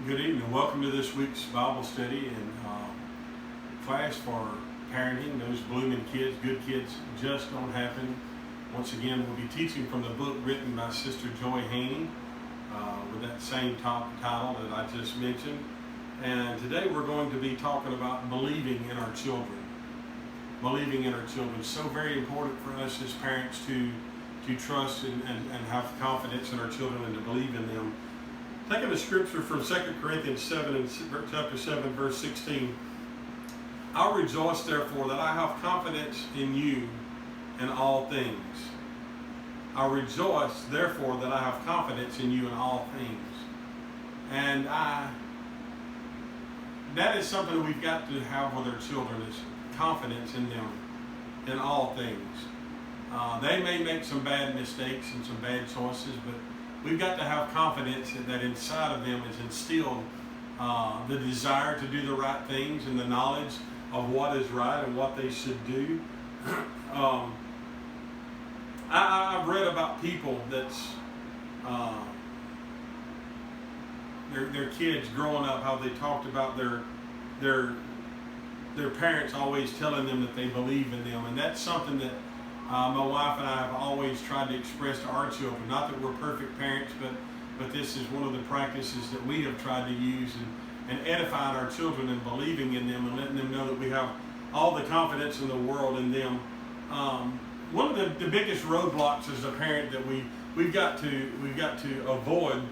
Good evening. Welcome to this week's Bible study and class for parenting. Those blooming kids, good kids, just don't happen. Once again, we'll be teaching from the book written by Sister Joy Haney with that same title that I just mentioned. And today we're going to be talking about believing in our children. Believing in our children. So very important for us as parents to trust and have confidence in our children and to believe in them. Taking the scripture from 2 Corinthians 7 and chapter 7, verse 16. I'll rejoice, therefore, that I have confidence in you in all things. I'll rejoice, therefore, that I have confidence in you in all things. And that is something we've got to have with our children, is confidence in them in all things. They may make some bad mistakes and some bad choices, but we've got to have confidence that inside of them is instilled the desire to do the right things and the knowledge of what is right and what they should do. I've read about people that's their kids growing up, how they talked about their parents always telling them that they believe in them, and that's something that my wife and I have always tried to express to our children. Not that we're perfect parents, but this is one of the practices that we have tried to use and edifying our children and believing in them and letting them know that we have all the confidence in the world in them. One of the biggest roadblocks as a parent that we've got to avoid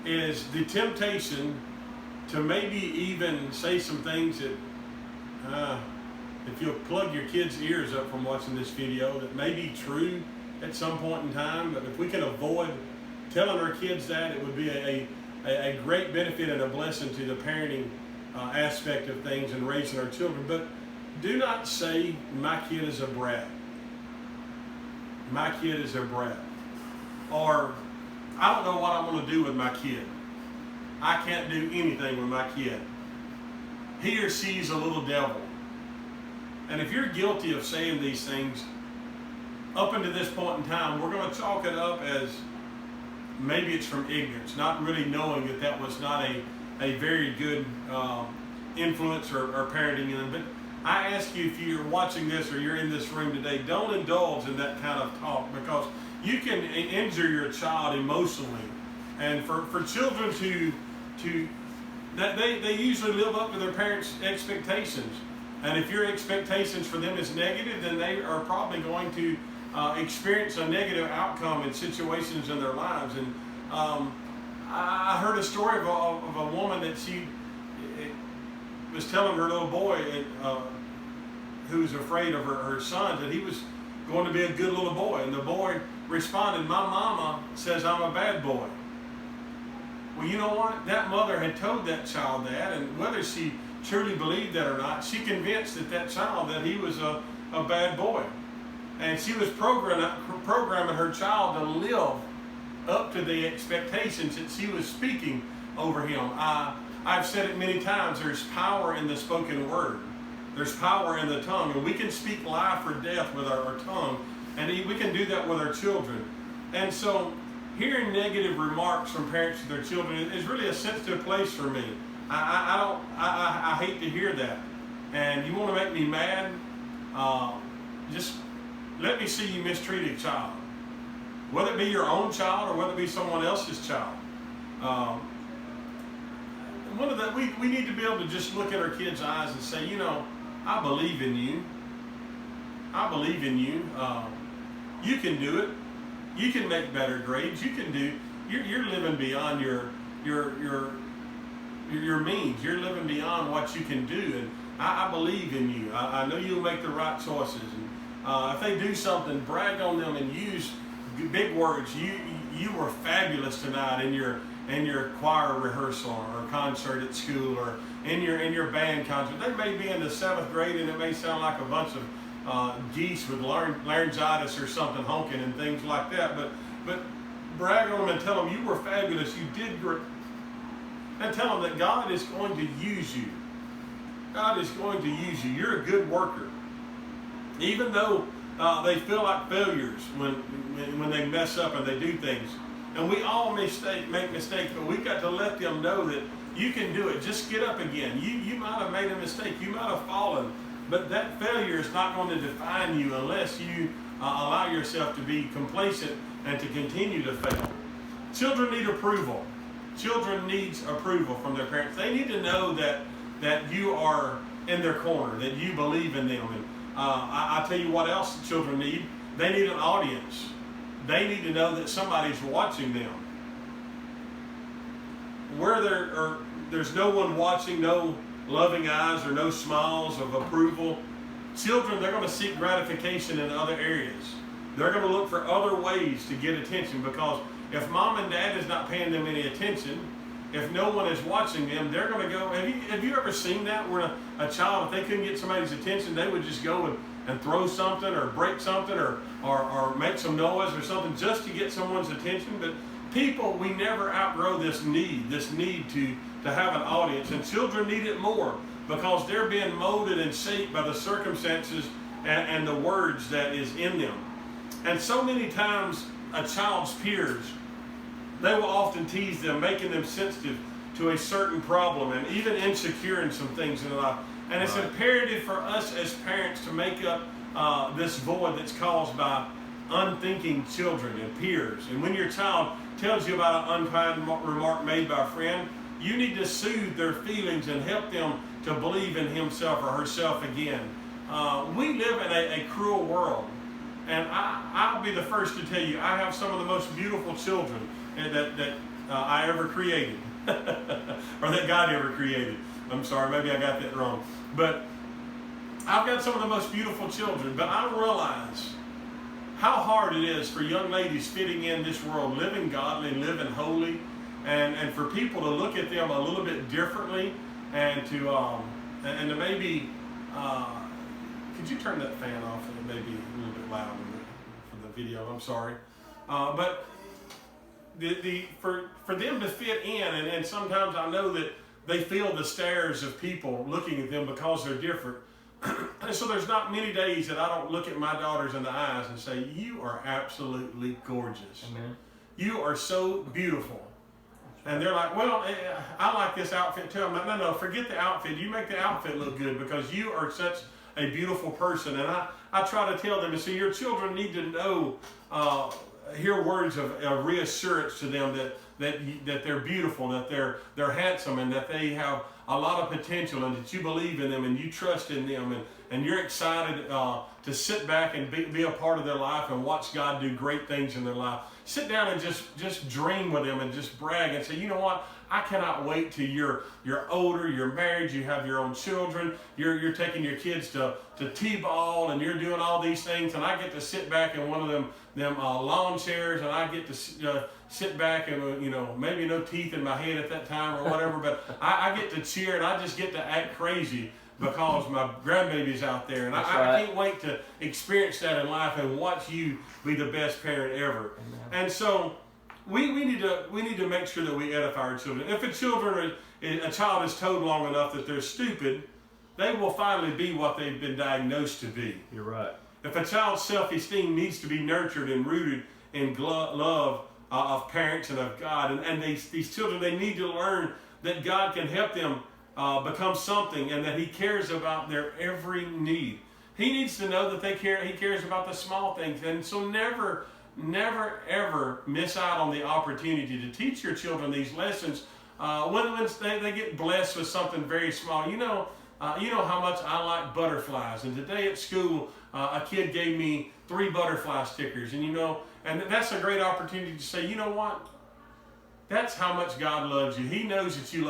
is the temptation to maybe even say some things that if you'll plug your kids' ears up from watching this video, that may be true at some point in time, but if we can avoid telling our kids that, it would be a great benefit and a blessing to the parenting aspect of things and raising our children. But do not say, my kid is a brat. My kid is a brat. Or, I don't know what I'm going to do with my kid. I can't do anything with my kid. He or she's a little devil. And if you're guilty of saying these things, up until this point in time, we're going to chalk it up as maybe it's from ignorance, not really knowing that that was not a very good influence or parenting in them. But I ask you, if you're watching this or you're in this room today, don't indulge in that kind of talk, because you can injure your child emotionally. And for children they usually live up to their parents' expectations. And if your expectations for them is negative, then they are probably going to experience a negative outcome in situations in their lives. And I heard a story of a woman that she was telling her little boy who was afraid of her son that he was going to be a good little boy. And the boy responded, my mama says I'm a bad boy. Well, you know what? That mother had told that child that, and whether she truly believed that or not, she convinced that child that he was a bad boy. And she was programming her child to live up to the expectations that she was speaking over him. I've said it many times, there's power in the spoken word. There's power in the tongue, and we can speak life or death with our tongue, and we can do that with our children. And so hearing negative remarks from parents to their children is really a sensitive place for me. I hate to hear that. And you want to make me mad? Just let me see you mistreat a child. Whether it be your own child or whether it be someone else's child. We need to be able to just look at our kids' eyes and say, I believe in you. I believe in you. You can do it. You can make better grades. You can do. You're living beyond your means. You're living beyond what you can do, and I believe in you. I know you'll make the right choices. And if they do something, brag on them and use big words. You were fabulous tonight in your choir rehearsal or concert at school or in your band concert. They may be in the 7th grade and it may sound like a bunch of geese with laryngitis or something honking and things like that. But brag on them and tell them you were fabulous. You did great. And tell them that God is going to use you. God is going to use you. You're a good worker. Even though they feel like failures when they mess up and they do things, And we all make mistakes, but we've got to let them know that you can do it. Just get up again. You might have made a mistake. You might have fallen. But that failure is not going to define you unless you allow yourself to be complacent and to continue to fail. Children need approval. Children need approval from their parents. They need to know that you are in their corner, that you believe in them. And I tell you what else children need. They need an audience. They need to know that somebody's watching them. Where there's no one watching, no loving eyes or no smiles of approval, children, they're going to seek gratification in other areas. They're going to look for other ways to get attention, because if mom and dad is not paying them any attention, if no one is watching them, they're going to go. Have you ever seen that where a child, if they couldn't get somebody's attention, they would just go and throw something or break something or make some noise or something just to get someone's attention? But people, we never outgrow this need to have an audience. And children need it more because they're being molded and shaped by the circumstances and the words that is in them. And so many times a child's peers, they will often tease them, making them sensitive to a certain problem and even insecure in some things in their life. And it's imperative for us as parents to make up this void that's caused by unthinking children and peers. And when your child tells you about an unkind remark made by a friend, you need to soothe their feelings and help them to believe in himself or herself again. We live in a cruel world. And I'll be the first to tell you, I have some of the most beautiful children that I ever created, or that God ever created. I'm sorry, maybe I got that wrong. But I've got some of the most beautiful children, but I realize how hard it is for young ladies fitting in this world, living godly, living holy, and for people to look at them a little bit differently, and to maybe, could you turn that fan off? It may be a little bit loud for the video. I'm sorry, but for them to fit in, and sometimes I know that they feel the stares of people looking at them because they're different. And so there's not many days that I don't look at my daughters in the eyes and say, "You are absolutely gorgeous. Amen. You are so beautiful." And they're like, "Well, I like this outfit too." I'm like, no, forget the outfit. You make the outfit look good because you are such a beautiful person. And I try to tell them, and so your children need to know, hear words of reassurance to them that they're beautiful, that they're handsome, and that they have a lot of potential, and that you believe in them and you trust in them, and you're excited to sit back and be a part of their life and watch God do great things in their life. Sit down and just dream with them and just brag and say, "You know what? I cannot wait till you're older, you're married, you have your own children, you're taking your kids to T-ball, and you're doing all these things, and I get to sit back in one of them lawn chairs, and I get to sit back and maybe no teeth in my head at that time or whatever, but I get to cheer and I just get to act crazy because my grandbaby's out there, and I can't wait to experience that in life and watch you be the best parent ever." Amen. And so we need to make sure that we edify our children. If a child is told long enough that they're stupid, they will finally be what they've been diagnosed to be. You're right. If a child's self-esteem needs to be nurtured and rooted in love of parents and of God, and these children, they need to learn that God can help them become something, and that He cares about their every need. He needs to know that He cares about the small things, and so never ever miss out on the opportunity to teach your children these lessons when they get blessed with something very small. You know how much I like butterflies, and today at school a kid gave me 3 butterfly stickers, and that's a great opportunity to say, "You know what? That's how much God loves you. He knows that you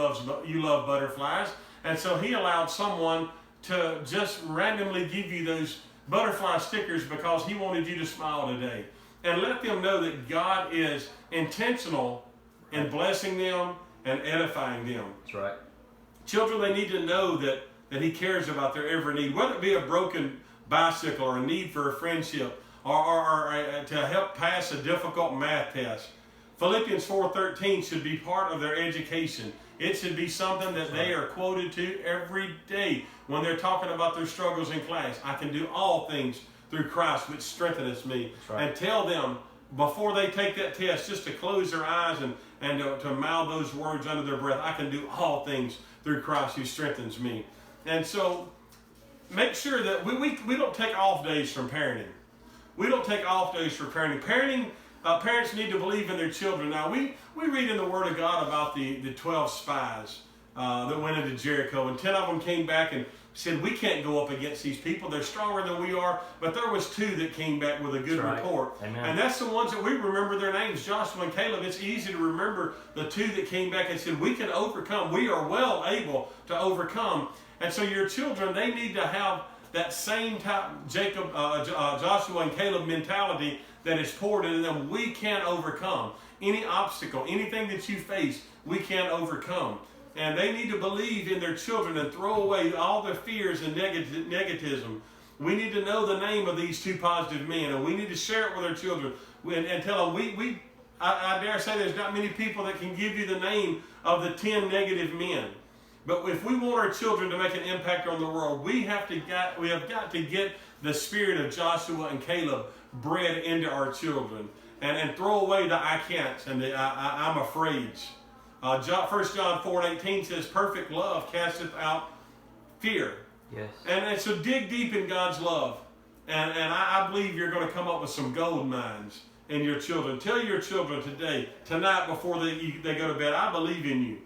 love butterflies, and so He allowed someone to just randomly give you those butterfly stickers because He wanted you to smile today." And let them know that God is intentional in blessing them and edifying them. That's right. Children, they need to know that He cares about their every need, whether it be a broken bicycle or a need for a friendship or to help pass a difficult math test. Philippians 4:13 should be part of their education. It should be something that they are quoted to every day when they're talking about their struggles in class. "I can do all things through Christ which strengtheneth me." Right. And tell them before they take that test, just to close their eyes and to mouth those words under their breath. I can do all things through Christ who strengthens me. And so make sure that we don't take off days from parenting. We don't take off days for parenting. Parents need to believe in their children. Now, we read in the Word of God about the 12 spies that went into Jericho, and 10 of them came back and said, we can't go up against these people. They're stronger than we are. But there was 2 that came back with a good report. Amen. And that's the ones that we remember their names, Joshua and Caleb. It's easy to remember the 2 that came back and said, we can overcome. We are well able to overcome. And so your children, they need to have that same type Joshua and Caleb mentality that is poured into them. We can overcome any obstacle, anything that you face, we can overcome. And they need to believe in their children and throw away all their fears and negativism. We need to know the name of these 2 positive men, and we need to share it with our children and tell them, I dare say there's not many people that can give you the name of the 10 negative men. But if we want our children to make an impact on the world, we have got to get the spirit of Joshua and Caleb bred into our children and throw away the I can'ts and the I'm afraids. 1 John 4:18 says, perfect love casteth out fear. Yes. And so dig deep in God's love. And I believe you're going to come up with some gold mines in your children. Tell your children tonight before they go to bed, I believe in you.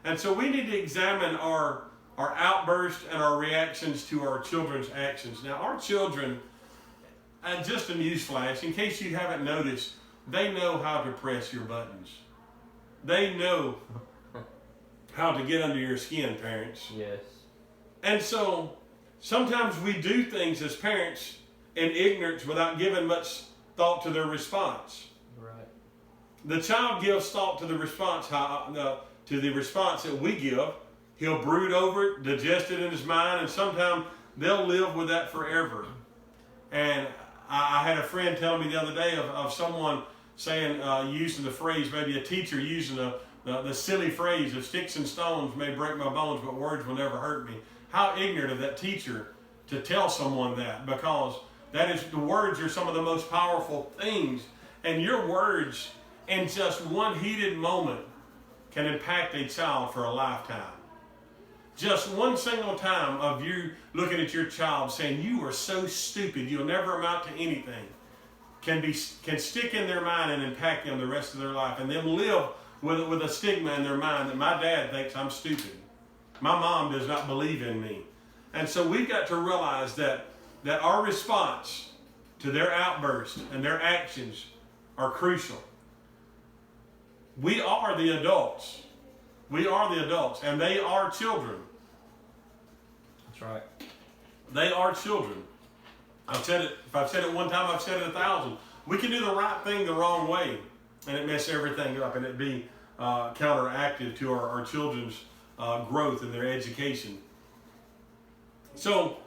And so we need to examine our outbursts and our reactions to our children's actions. Now, our children, and just a newsflash, in case you haven't noticed, they know how to press your buttons. They know how to get under your skin, parents. Yes. And so sometimes we do things as parents in ignorance without giving much thought to their response. Right. The child gives thought to the response, that we give. He'll brood over it, digest it in his mind, and sometimes they'll live with that forever. And I had a friend tell me the other day of someone saying, using the phrase, maybe a teacher using the silly phrase of sticks and stones may break my bones, but words will never hurt me. How ignorant of that teacher to tell someone that, because the words are some of the most powerful things. And your words in just one heated moment can impact a child for a lifetime. Just one single time of you looking at your child saying, you are so stupid, you'll never amount to anything, can stick in their mind and impact them the rest of their life, and them live with a stigma in their mind that my dad thinks I'm stupid. My mom does not believe in me. And so we've got to realize that our response to their outbursts and their actions are crucial. We are the adults. We are the adults, and they are children. That's right. They are children. I've said it. If I've said it one time, I've said it 1,000. We can do the right thing the wrong way, and it mess everything up, and it be counteractive to our children's growth and their education. So,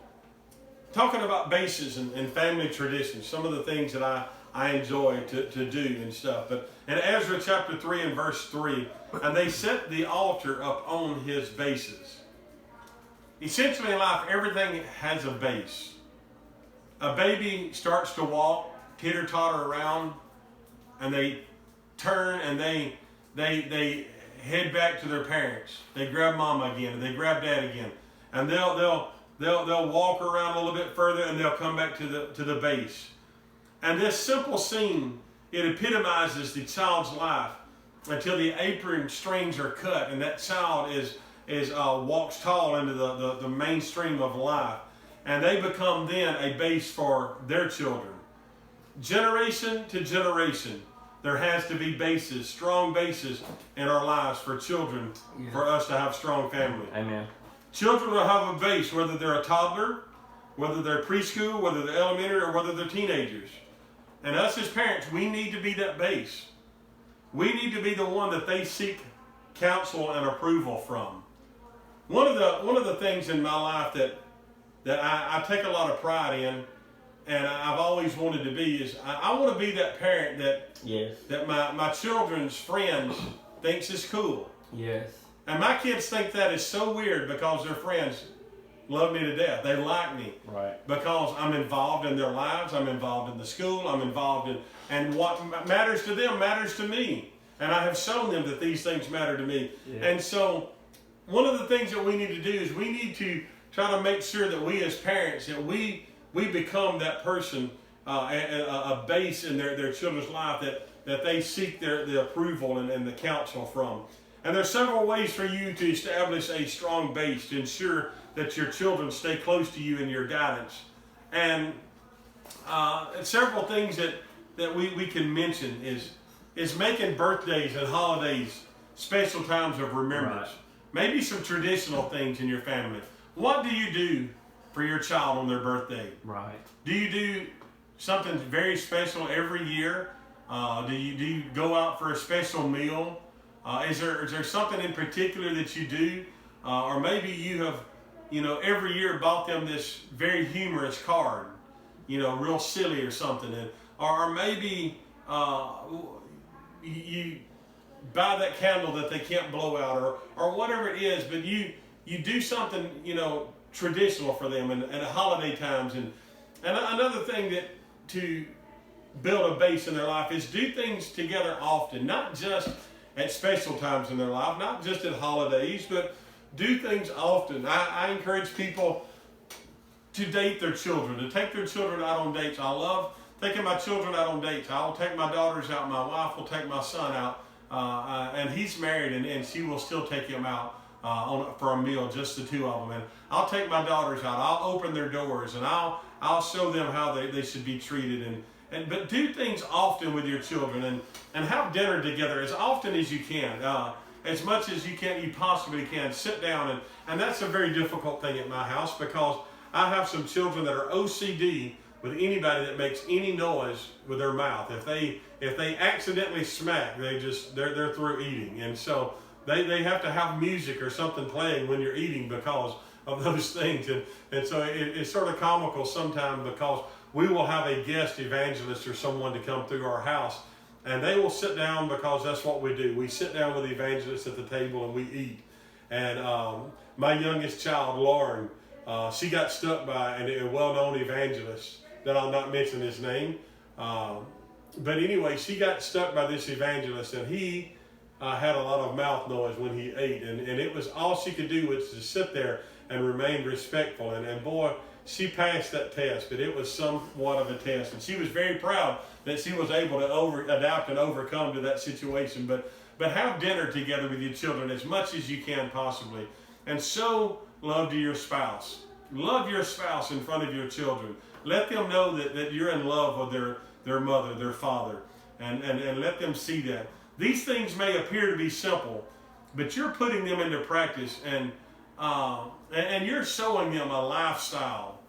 talking about bases and family traditions, some of the things that I enjoy to do and stuff. But in Ezra chapter 3 and verse 3, and they set the altar up on his bases. Essentially in life, everything has a base. A baby starts to walk, teeter-totter around, and they turn and they head back to their parents. They grab mama again, and they grab dad again, and they'll walk around a little bit further, and they'll come back to the base. And this simple scene, it epitomizes the child's life until the apron strings are cut, and that child walks tall into the mainstream of life, and they become then a base for their children. Generation to generation, there has to be bases, strong bases in our lives for children, for us to have strong family. Amen. Children will have a base, whether they're a toddler, whether they're preschool, whether they're elementary, or whether they're teenagers. And us as parents, we need to be that base. We need to be the one that they seek counsel and approval from. One of the things in my life that I take a lot of pride in, and I've always wanted to be, is I want to be that parent that my children's friends thinks is cool. Yes. And my kids think that is so weird because their friends love me to death. They like me. Right. Because I'm involved in their lives. I'm involved in the school. I'm involved in, and what matters to them matters to me. And I have shown them that these things matter to me. Yeah. And so one of the things that we need to do is we need to try to make sure that we as parents, that we become that person, a base in their children's life that they seek the approval and the counsel from. And there's several ways for you to establish a strong base to ensure that your children stay close to you in your guidance. And several things that we can mention is making birthdays and holidays special times of remembrance. Right. Maybe some traditional things in your family. What do you do for your child on their birthday? Right. Do you do something very special every year? Do you go out for a special meal? Is there something in particular that you do? Or maybe you have, every year bought them this very humorous card, real silly or something. Or maybe you buy that candle that they can't blow out or whatever it is, but you do something, traditional for them and at holiday times. And another thing that to build a base in their life is do things together often, not just at special times in their life, not just at holidays, but do things often. I encourage people to date their children, to take their children out on dates. I love taking my children out on dates. I will take my daughters out. My wife will take my son out. And he's married, and she will still take him out for a meal, just the two of them. And I'll take my daughters out. I'll open their doors, and I'll show them how they should be treated. But do things often with your children, and have dinner together as often as you can, as much as you possibly can. Sit down, and that's a very difficult thing at my house because I have some children that are OCD with anybody that makes any noise with their mouth. If they accidentally smack, they're through eating, and so they have to have music or something playing when you're eating because of those things. And so it's sort of comical sometimes because we will have a guest evangelist or someone to come through our house, and they will sit down because that's what we do. We sit down with the evangelist at the table and we eat. And my youngest child, Lauren, she got stuck by a well-known evangelist that I'll not mention his name. But anyway, she got stuck by this evangelist, and he had a lot of mouth noise when he ate. And it was all she could do was to sit there and remain respectful. And boy, she passed that test, but it was somewhat of a test. And she was very proud that she was able to adapt and overcome to that situation. But have dinner together with your children as much as you can possibly. And show love to your spouse. Love your spouse in front of your children. Let them know that you're in love with their mother, their father, and let them see that. These things may appear to be simple, but you're putting them into practice, and you're showing them a lifestyle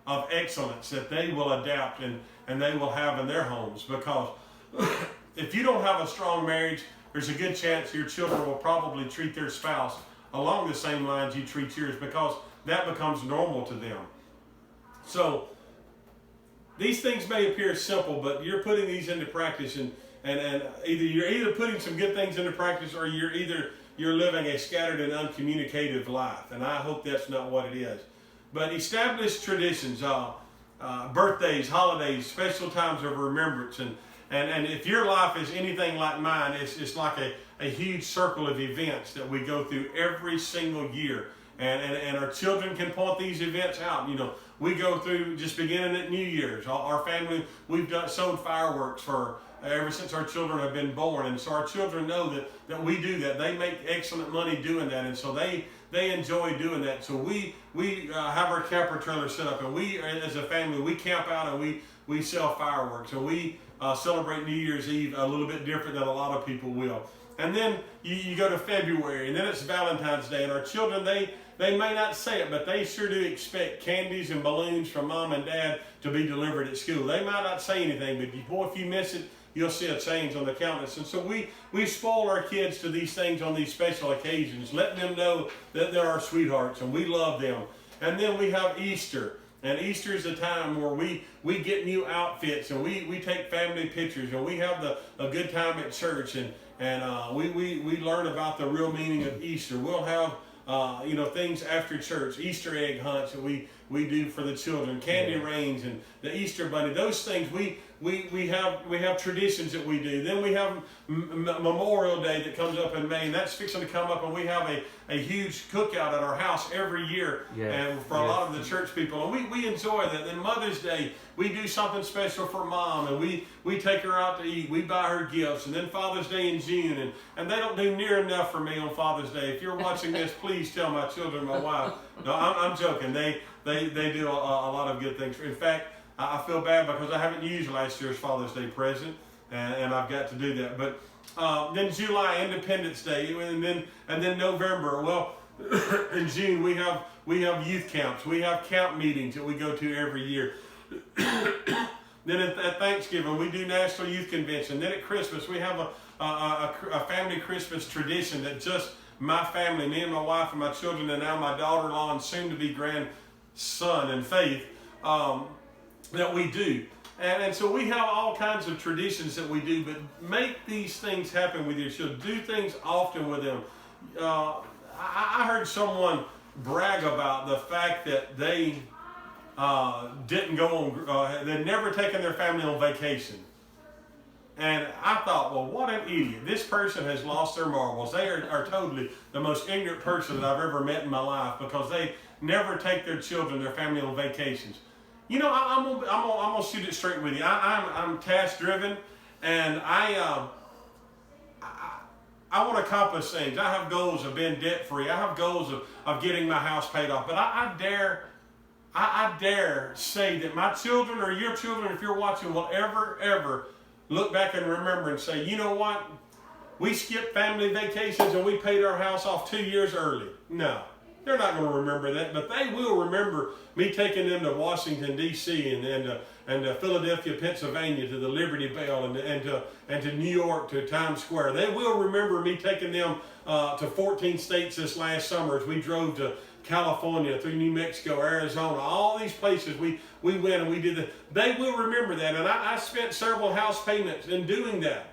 of excellence that they will adapt and they will have in their homes. Because if you don't have a strong marriage, there's a good chance your children will probably treat their spouse along the same lines you treat yours, because that becomes normal to them. So these things may appear simple, but you're putting these into practice, and you're putting some good things into practice, or you're living a scattered and uncommunicative life. And I hope that's not what it is. But establish traditions, birthdays, holidays, special times of remembrance, and if your life is anything like mine, it's like a huge circle of events that we go through every single year. And our children can point these events out. We go through, just beginning at New Year's. Our family, we've sold fireworks ever since our children have been born. And so our children know that we do that. They make excellent money doing that. And so they enjoy doing that. So we have our camper trailer set up, and we, as a family, we camp out and we sell fireworks. And we celebrate New Year's Eve a little bit different than a lot of people will. And then you go to February, and then it's Valentine's Day. And our children, they may not say it, but they sure do expect candies and balloons from mom and dad to be delivered at school. They might not say anything, but boy, if you miss it, you'll see a change on the countenance. And so we spoil our kids to these things on these special occasions, letting them know that they're our sweethearts and we love them. And then we have Easter. And Easter is a time where we get new outfits, and we take family pictures, and we have a good time at church, and we learn about the real meaning of Easter. We'll have things after church, Easter egg hunts that we do for the children, candy rains and the Easter bunny. Those things we have traditions that we do. Then we have Memorial Day that comes up in May, and that's fixing to come up, and we have a huge cookout at our house every year, and for a lot of the church people, and we enjoy that. Then Mother's Day, we do something special for Mom, and we take her out to eat. We buy her gifts, and then Father's Day in June, and they don't do near enough for me on Father's Day. If you're watching this, please tell my children, my wife. No, I'm joking. They do a lot of good things. In fact, I feel bad because I haven't used last year's Father's Day present, and I've got to do that. But then July, Independence Day, and then November. Well, in June we have youth camps. We have camp meetings that we go to every year. Then at Thanksgiving we do National Youth Convention. Then at Christmas we have a family Christmas tradition that just my family, me and my wife and my children, and now my daughter-in-law and soon-to-be grandson and Faith, that we do. And so we have all kinds of traditions that we do, but make these things happen with your children. Do things often with them. I heard someone brag about the fact that they didn't go on, they'd never taken their family on vacation. And I thought, well, what an idiot. This person has lost their marbles. They are totally the most ignorant person that I've ever met in my life, because they never take their children, their family on vacations. You know, I'm gonna shoot it straight with you. I'm task driven, and I want to accomplish things. I have goals of being debt free. I have goals of getting my house paid off. But I dare say that my children or your children, if you're watching, will ever look back and remember and say, you know what? We skipped family vacations and we paid our house off 2 years early. No. They're not going to remember that, but they will remember me taking them to Washington, D.C. and to Philadelphia, Pennsylvania, to the Liberty Bell, and to New York, to Times Square. They will remember me taking them to 14 states this last summer as we drove to California, through New Mexico, Arizona, all these places we went and we did that. They will remember that, and I spent several house payments in doing that,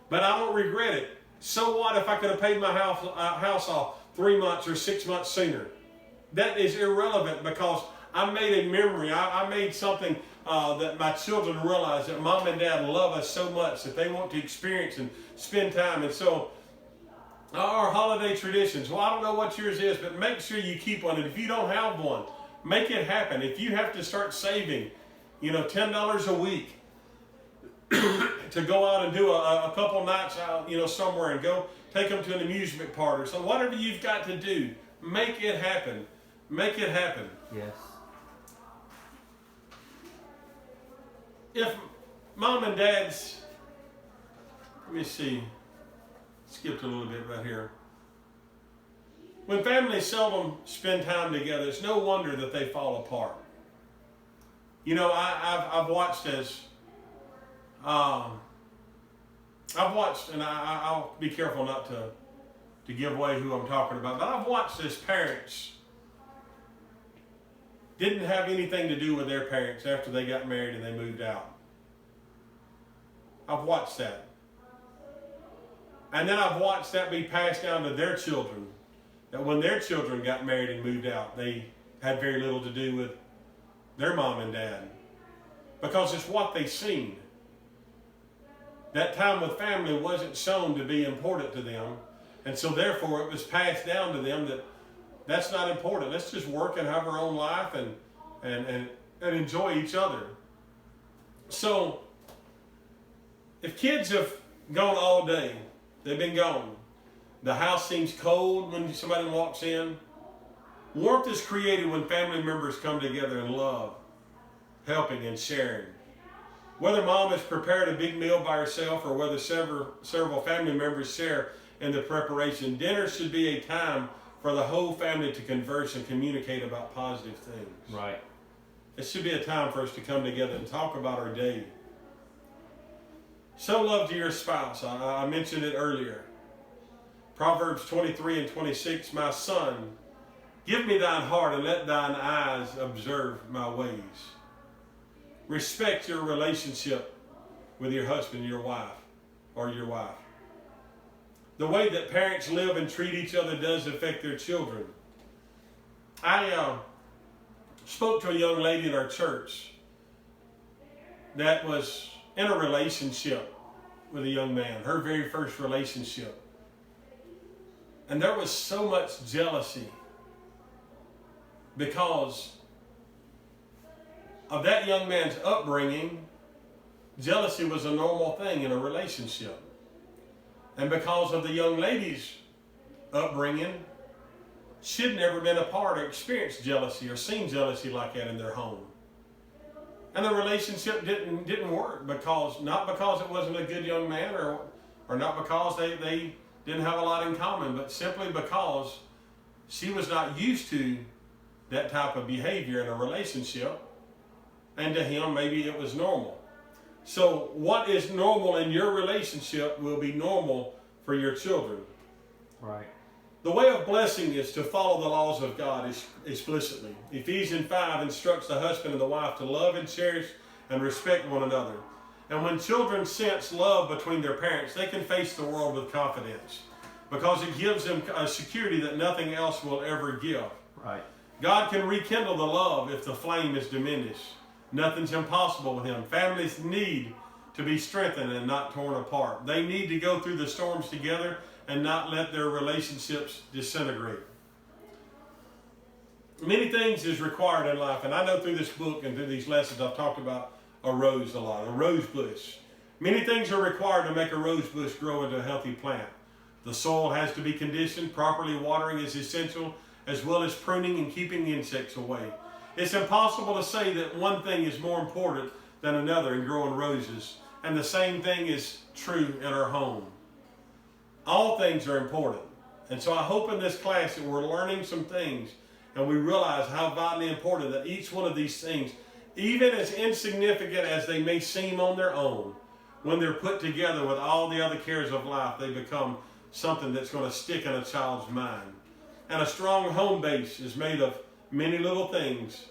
but I don't regret it. So what if I could have paid my house off 3 months or 6 months sooner? That is irrelevant, because I made a memory. I made something that my children realize that Mom and Dad love us so much that they want to experience and spend time. And so our holiday traditions, well, I don't know what yours is, but make sure you keep one. And if you don't have one, make it happen. If you have to start saving, $10 a week to go out and do a couple nights out, somewhere, and go take them to an amusement park or something. Whatever you've got to do, make it happen. Make it happen. Yes. If Mom and Dad's, let me see, skipped a little bit right here. When families seldom spend time together, it's no wonder that they fall apart. I've watched and I'll be careful not to give away who I'm talking about, but I've watched as parents didn't have anything to do with their parents after they got married and they moved out. I've watched that. And then I've watched that be passed down to their children, that when their children got married and moved out, they had very little to do with their mom and dad, because it's what they seen. That time with family wasn't shown to be important to them, and so therefore it was passed down to them that that's not important. Let's just work and have our own life and enjoy each other. So if kids have gone all day, they've been gone, the house seems cold when somebody walks in. Warmth is created when family members come together in love, helping and sharing. Whether mom has prepared a big meal by herself or whether several family members share in the preparation, dinner should be a time for the whole family to converse and communicate about positive things. Right. It should be a time for us to come together and talk about our day. Show love to your spouse. I mentioned it earlier. Proverbs 23 and 26, my son, give me thine heart and let thine eyes observe my ways. Respect your relationship with your husband, your wife, or your wife. the way that parents live and treat each other does affect their children. I spoke to a young lady in our church that was in a relationship with a young man, her very first relationship. And there was so much jealousy because of that young man's upbringing. Jealousy was a normal thing in a relationship. And because of the young lady's upbringing, she'd never been a part or experienced jealousy or seen jealousy like that in their home. And the relationship didn't work not because it wasn't a good young man or not because they didn't have a lot in common, but simply because she was not used to that type of behavior in a relationship, and to him maybe it was normal. So what is normal in your relationship will be normal for your children. Right. The way of blessing is to follow the laws of God explicitly. Ephesians 5 instructs the husband and the wife to love and cherish and respect one another. And when children sense love between their parents, they can face the world with confidence because it gives them a security that nothing else will ever give. Right. God can rekindle the love if the flame is diminished. Nothing's impossible with him. Families need to be strengthened and not torn apart. They need to go through the storms together and not let their relationships disintegrate. Many things is required in life, and I know through this book and through these lessons I've talked about a rose a lot, a rose bush. Many things are required to make a rose bush grow into a healthy plant. The soil has to be conditioned, properly watering is essential, as well as pruning and keeping insects away. It's impossible to say that one thing is more important than another in growing roses, and the same thing is true in our home. All things are important, and so I hope in this class that we're learning some things and we realize how vitally important that each one of these things, even as insignificant as they may seem on their own, when they're put together with all the other cares of life, they become something that's going to stick in a child's mind. And a strong home base is made of many little things,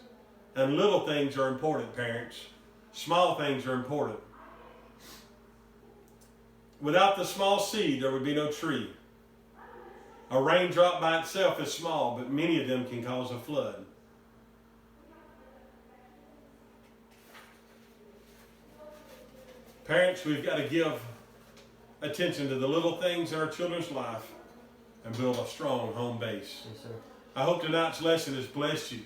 and little things are important, parents. Small things are important. Without the small seed, there would be no tree. A raindrop by itself is small, but many of them can cause a flood. Parents, we've got to give attention to the little things in our children's life and build a strong home base. Yes, sir. I hope tonight's lesson has blessed you.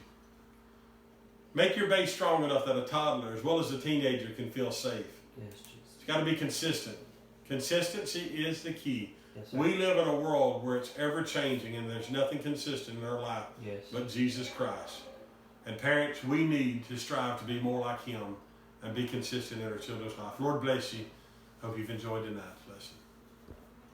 Make your base strong enough that a toddler as well as a teenager can feel safe. Yes, Jesus. It's got to be consistent. Consistency is the key. Yes, sir. We live in a world where it's ever changing and there's nothing consistent in our life but Jesus Christ. And parents, we need to strive to be more like him and be consistent in our children's life. Lord bless you. Hope you've enjoyed tonight.